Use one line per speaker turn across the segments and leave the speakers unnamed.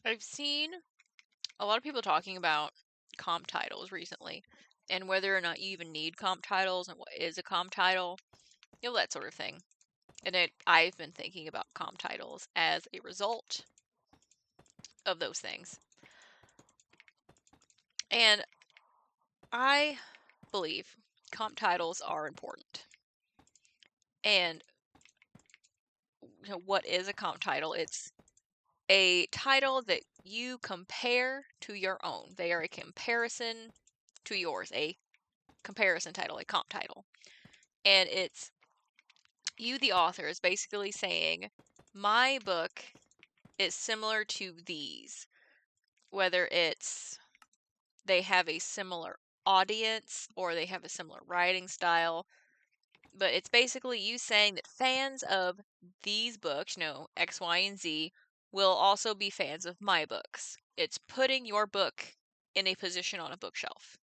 I've seen a lot of people talking about comp titles recently and whether or not you even need comp titles and what is a comp title, that sort of thing. And I've been thinking about comp titles as a result of those things. And I believe comp titles are important. And what is a comp title? It's a title that you compare to your own. They are a comparison to yours, a comparison title, a comp title. And it's you, the author, is basically saying, my book is similar to these, whether it's they have a similar audience or they have a similar writing style. But it's basically you saying that fans of these books, X, Y, and Z, will also be fans of my books. It's putting your book in a position on a bookshelf.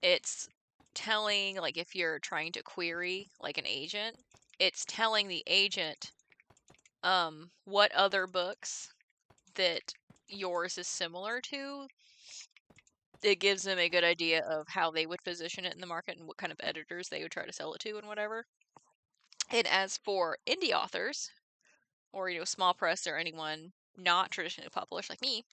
It's telling, like, if you're trying to query, like, an agent, it's telling the agent what other books that yours is similar to. It gives them a good idea of how they would position it in the market and what kind of editors they would try to sell it to and whatever. And as for indie authors, or small press or anyone not traditionally published like me,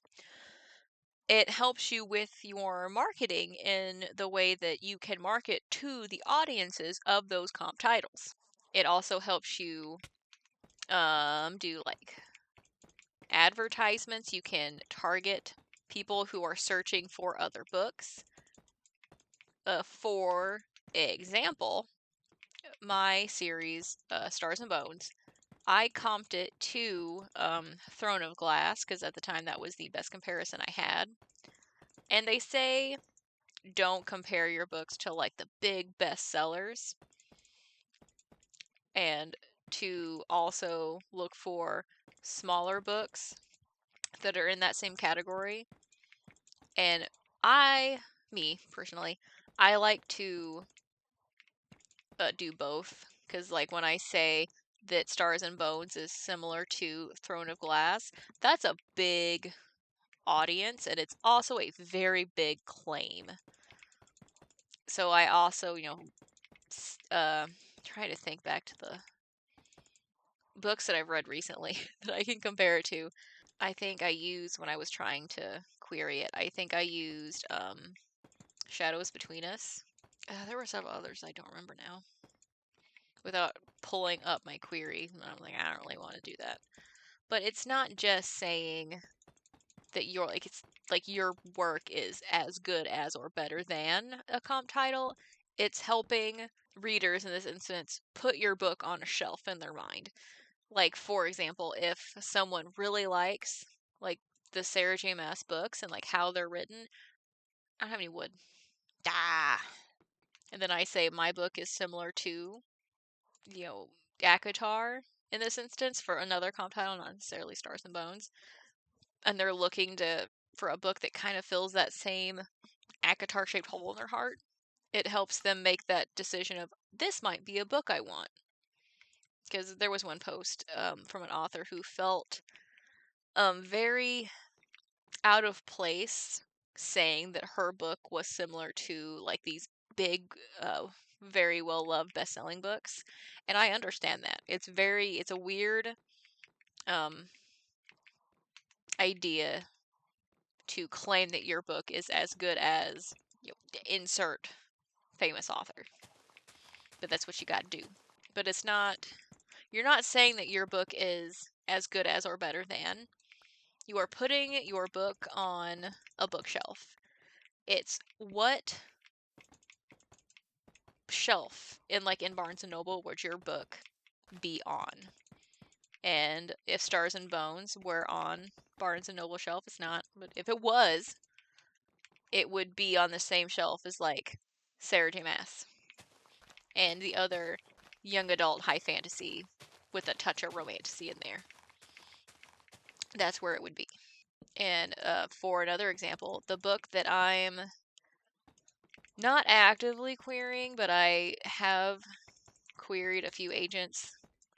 it helps you with your marketing in the way that you can market to the audiences of those comp titles. It also helps you do like advertisements. You can target people who are searching for other books. For example, my series, Stars and Bones, I comped it to Throne of Glass because at the time that was the best comparison I had. And they say don't compare your books to like the big bestsellers, and to also look for smaller books that are in that same category. And me personally, I like to do both because, like, when I say that Stars and Bones is similar to Throne of Glass, that's a big audience and it's also a very big claim. So I also, try to think back to the books that I've read recently that I can compare it to. I think I used, when I was trying to query it, I think I used Shadows Between Us. There were several others I don't remember now. Without pulling up my query, I'm like, I don't really want to do that. But it's not just saying that it's like your work is as good as or better than a comp title. It's helping readers in this instance put your book on a shelf in their mind. Like, for example, if someone really likes like the Sarah J. Maas books and like how they're written, I don't have any wood. Ah. And then I say my book is similar to, you know, ACOTAR in this instance for another comp title, not necessarily Stars and Bones. And they're looking for a book that kind of fills that same ACOTAR shaped hole in their heart. It helps them make that decision of, this might be a book I want. Because there was one post from an author who felt very out of place saying that her book was similar to like these big, very well loved best-selling books. And I understand that. It's a weird idea to claim that your book is as good as, insert famous author. But that's what you got to do. But you're not saying that your book is as good as or better than. You are putting your book on a bookshelf. It's what shelf in Barnes and Noble would your book be on? And if Stars and Bones were on Barnes and Noble shelf, it's not. But if it was, it would be on the same shelf as like Sarah J. Maas and the other young adult high fantasy with a touch of romantasy in there. That's where it would be. And for another example, the book that I'm not actively querying, but I have queried a few agents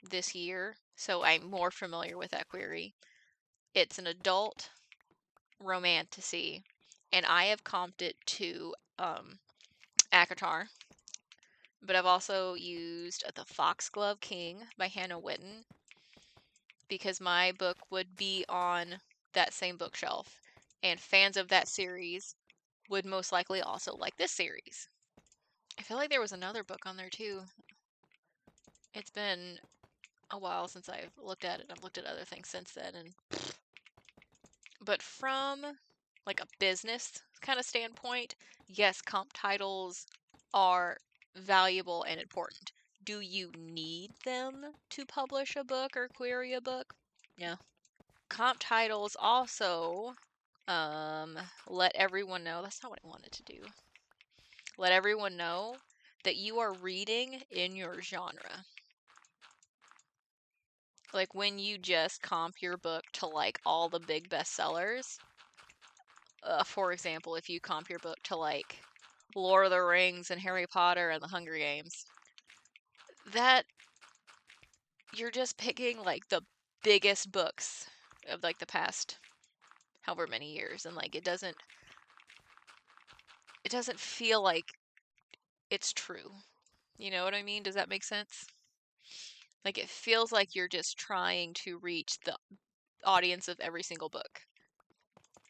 this year, so I'm more familiar with that query. It's an adult romantasy, and I have comped it to ACOTAR, but I've also used The Foxglove King by Hannah Witten because my book would be on that same bookshelf, and fans of that series would most likely also like this series. I feel like there was another book on there too. It's been a while since I've looked at it. I've looked at other things since then, but from like a business kind of standpoint, yes, comp titles are valuable and important. Do you need them to publish a book or query a book? No. Comp titles also let everyone know, that's not what I wanted to do. Let everyone know that you are reading in your genre. Like when you just comp your book to like all the big bestsellers, for example, if you comp your book to like Lord of the Rings and Harry Potter and the Hunger Games, that you're just picking like the biggest books of like the past however many years, and like it doesn't feel like it's true. You know what I mean? Does that make sense? Like it feels like you're just trying to reach the audience of every single book.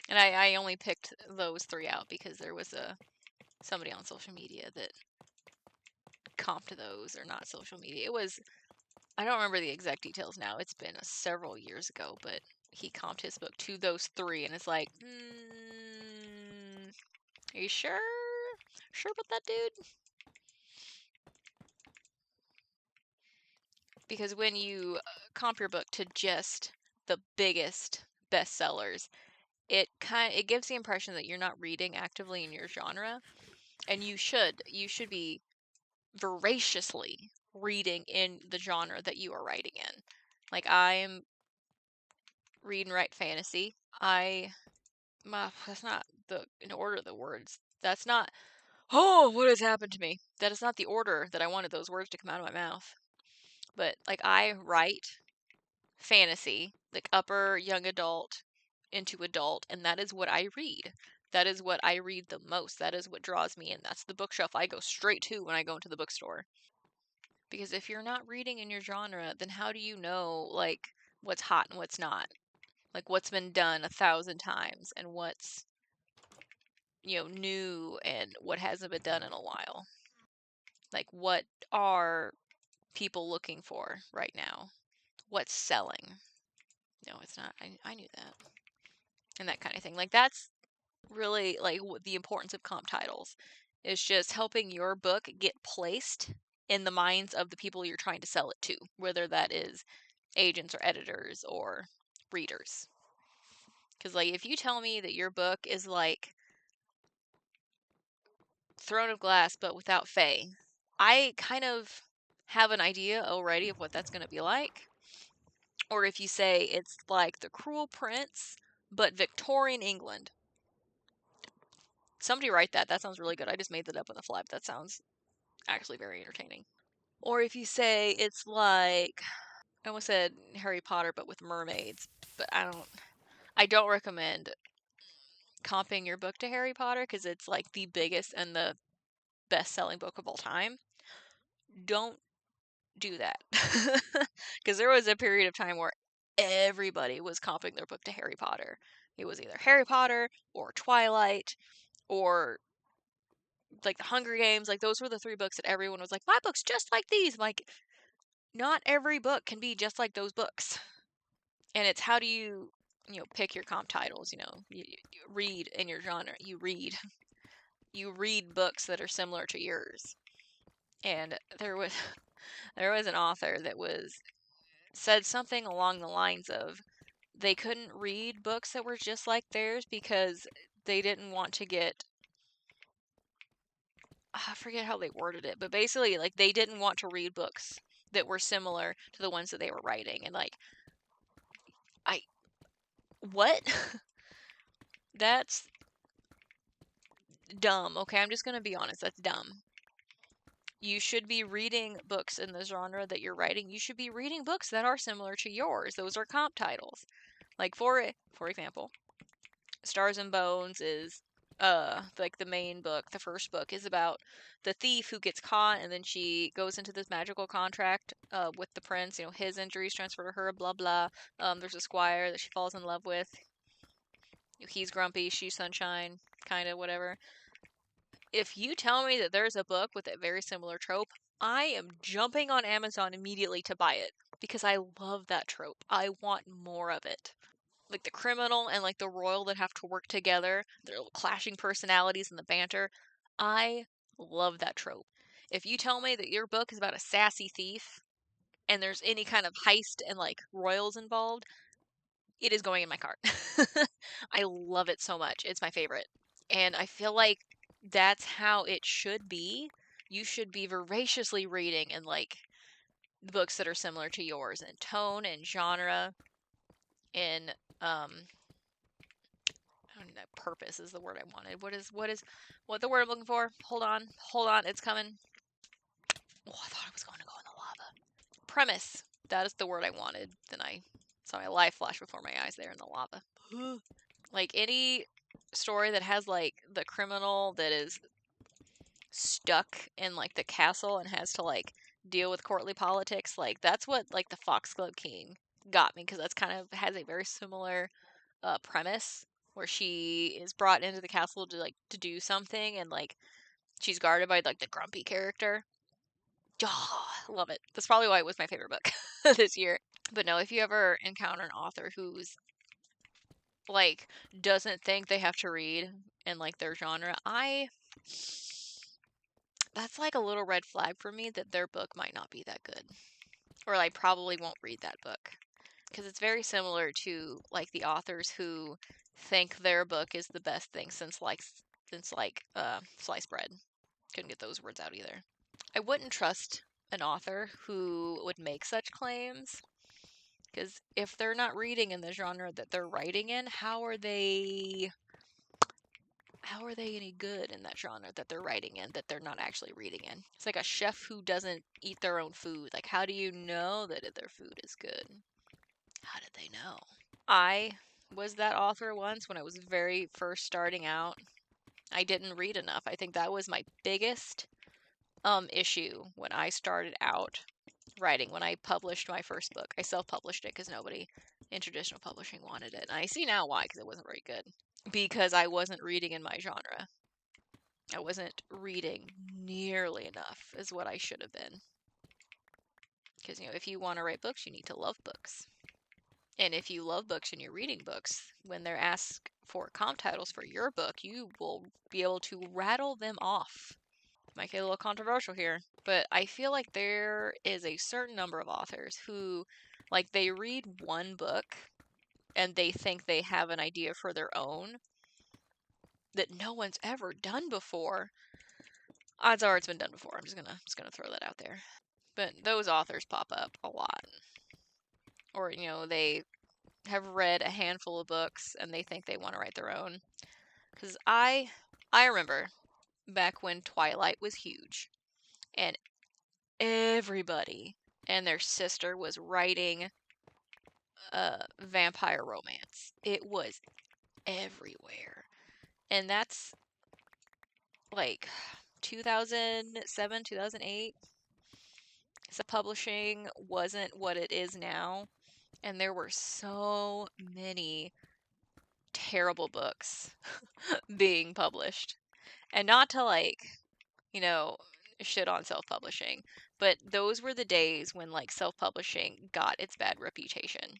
And I only picked those three out because there was somebody on social media that comped those, or not social media. It was, I don't remember the exact details now. It's been several years ago, but he comped his book to those three, and it's like, are you sure? Sure about that, dude? Because when you comp your book to just the biggest bestsellers, it gives the impression that you're not reading actively in your genre, and you should be voraciously reading in the genre that you are writing in. Like I'm read and write fantasy. That's not the in order of the words. That's not. Oh, what has happened to me? That is not the order that I wanted those words to come out of my mouth. But like I write fantasy, like upper young adult into adult, and that is what I read. That is what I read the most. That is what draws me in. That's the bookshelf I go straight to when I go into the bookstore. Because if you're not reading in your genre, then how do you know like what's hot and what's not? Like what's been done 1,000 times and what's new and what hasn't been done in a while. Like what are people looking for right now? What's selling? No, it's not. I knew that. And that kind of thing. Like that's really like the importance of comp titles is just helping your book get placed in the minds of the people you're trying to sell it to, whether that is agents or editors or readers. Because like if you tell me that your book is like Throne of Glass but without Fae, I kind of have an idea already of what that's going to be like. Or if you say it's like The Cruel Prince but Victorian England. Somebody write that. That sounds really good. I just made that up on the fly, but that sounds actually very entertaining. Or if you say it's like, I almost said Harry Potter but with mermaids, but I don't recommend comping your book to Harry Potter because it's like the biggest and the best-selling book of all time. Don't do that. Because there was a period of time where everybody was comping their book to Harry Potter. It was either Harry Potter or Twilight or like the Hunger Games. Like those were the three books that everyone was like, my book's just like these. I'm like, not every book can be just like those books. And it's how do you pick your comp titles. You read in your genre. You read books that are similar to yours. And there was an author that said something along the lines of they couldn't read books that were just like theirs because they didn't want to get, I forget how they worded it, but basically like they didn't want to read books that were similar to the ones that they were writing. And like what? That's dumb. Okay, I'm just going to be honest. That's dumb. You should be reading books in the genre that you're writing. You should be reading books that are similar to yours. Those are comp titles. Like for example, Stars and Bones is like the main book. The first book is about the thief who gets caught, and then she goes into this magical contract with the prince. You know, his injuries transfer to her. Blah blah. There's a squire that she falls in love with. He's grumpy, she's sunshine, kind of whatever. If you tell me that there's a book with a very similar trope, I am jumping on Amazon immediately to buy it because I love that trope. I want more of it. Like the criminal and like the royal that have to work together, their little clashing personalities and the banter. I love that trope. If you tell me that your book is about a sassy thief and there's any kind of heist and like royals involved, it is going in my cart. I love it so much. It's my favorite. And I feel like that's how it should be. You should be voraciously reading in like books that are similar to yours in tone and genre in um I don't know, purpose is the word I wanted. What the word I'm looking for? Hold on. Hold on. It's coming. Oh, I thought I was going to go in the lava. Premise. That is the word I wanted. Then I saw my life flash before my eyes there in the lava. Like any story that has like the criminal that is stuck in like the castle and has to like deal with courtly politics, like that's what like the Foxglove King got me because that's kind of has a very similar premise where she is brought into the castle to like to do something and like she's guarded by like the grumpy character. Oh, love it. That's probably why it was my favorite book this year. But no, if you ever encounter an author who's like doesn't think they have to read in like their genre, that's like a little red flag for me that their book might not be that good. Or I probably won't read that book. Because it's very similar to like the authors who think their book is the best thing since sliced bread. Couldn't get those words out either. I wouldn't trust an author who would make such claims because if they're not reading in the genre that they're writing in, how are they any good in that genre that they're writing in that they're not actually reading in? It's like a chef who doesn't eat their own food. Like, how do you know that their food is good? How did they know? I was that author once when I was very first starting out. I didn't read enough. I think that was my biggest issue when I started out writing, when I published my first book. I self-published it because nobody in traditional publishing wanted it. And I see now why, because it wasn't very good. Because I wasn't reading in my genre. I wasn't reading nearly enough as what I should have been. Because, if you want to write books, you need to love books. And if you love books and you're reading books, when they're asked for comp titles for your book, you will be able to rattle them off. Might get a little controversial here, but I feel like there is a certain number of authors who, like, they read one book and they think they have an idea for their own that no one's ever done before. Odds are it's been done before. I'm just gonna throw that out there. But those authors pop up a lot. Or, they have read a handful of books and they think they want to write their own. Because I remember back when Twilight was huge and everybody and their sister was writing vampire romance. It was everywhere. And that's like 2007, 2008. Self-publishing wasn't what it is now. And there were so many terrible books being published. And not to you know, shit on self-publishing, but those were the days when self-publishing got its bad reputation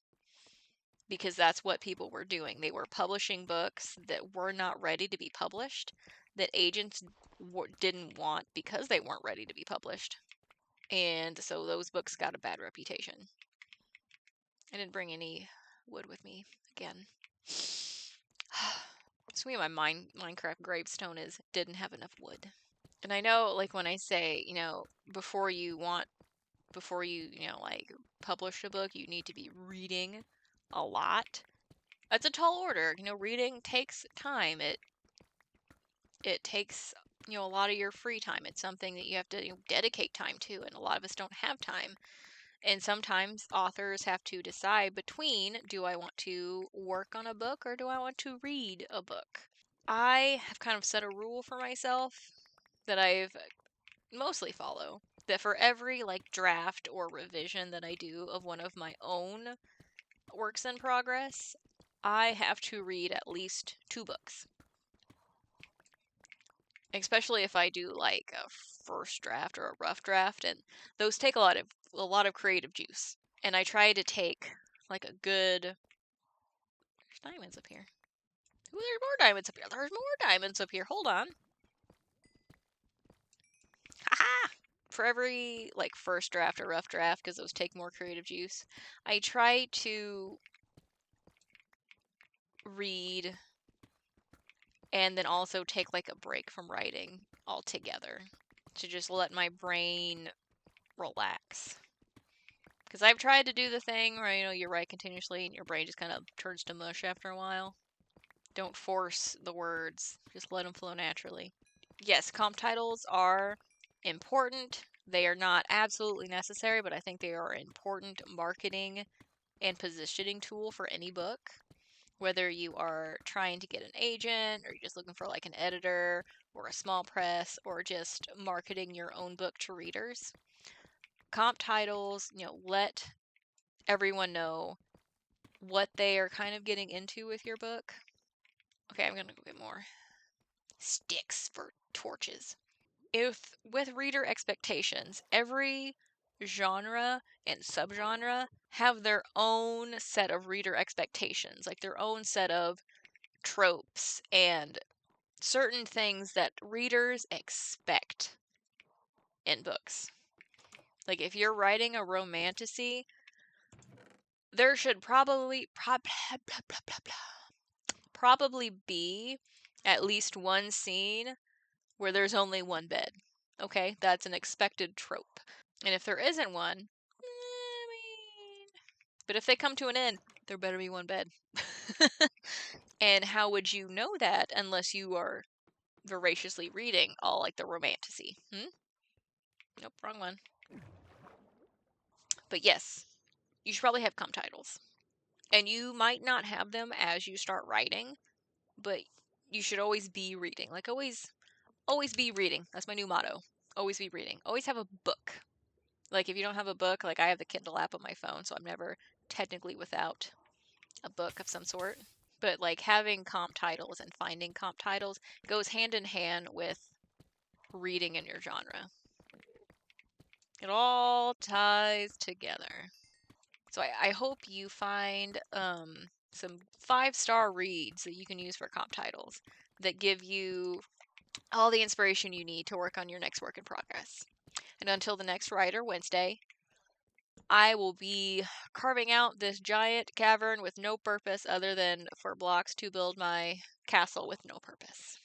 because that's what people were doing. They were publishing books that were not ready to be published, that agents didn't want because they weren't ready to be published. And so those books got a bad reputation. I didn't bring any wood with me again. So my Minecraft gravestone is didn't have enough wood. And I know, when I say, before you, publish a book, you need to be reading a lot. That's a tall order. Reading takes time. It takes, a lot of your free time. It's something that you have to dedicate time to, and a lot of us don't have time. And sometimes authors have to decide between, do I want to work on a book or do I want to read a book? I have kind of set a rule for myself that I've mostly follow, that for every like draft or revision that I do of one of my own works in progress, I have to read at least 2 books. Especially if I do like a first draft or a rough draft, and those take a lot of creative juice. And I try to take like a good. There's diamonds up here. Ooh, there's more diamonds up here. There's more diamonds up here. Hold on. Haha! For every like first draft or rough draft, because those take more creative juice, I try to read and then also take like a break from writing altogether to just let my brain relax. Because I've tried to do the thing where, you write continuously and your brain just kind of turns to mush after a while. Don't force the words, just let them flow naturally. Yes, comp titles are important. They are not absolutely necessary, but I think they are an important marketing and positioning tool for any book. Whether you are trying to get an agent, or you're just looking for like an editor, or a small press, or just marketing your own book to readers. Comp titles, let everyone know what they are kind of getting into with your book. Okay, I'm gonna go get more sticks for torches. If with reader expectations, every genre and subgenre have their own set of reader expectations, like their own set of tropes and certain things that readers expect in books. Like if you're writing a romantasy, there should probably be at least one scene where there's only one bed. Okay, that's an expected trope. And if there isn't one, I mean, but if they come to an end, there better be one bed. And how would you know that unless you are voraciously reading all like the romantasy? Nope, wrong one. But yes, you should probably have comp titles. And you might not have them as you start writing, but you should always be reading. Like always be reading. That's my new motto. Always be reading. Always have a book. Like if you don't have a book, like I have the Kindle app on my phone, so I'm never technically without a book of some sort. But like having comp titles and finding comp titles goes hand in hand with reading in your genre. It all ties together. So I hope you find some 5-star reads that you can use for comp titles that give you all the inspiration you need to work on your next work in progress. And until the next Writer Wednesday, I will be carving out this giant cavern with no purpose other than for blocks to build my castle with no purpose.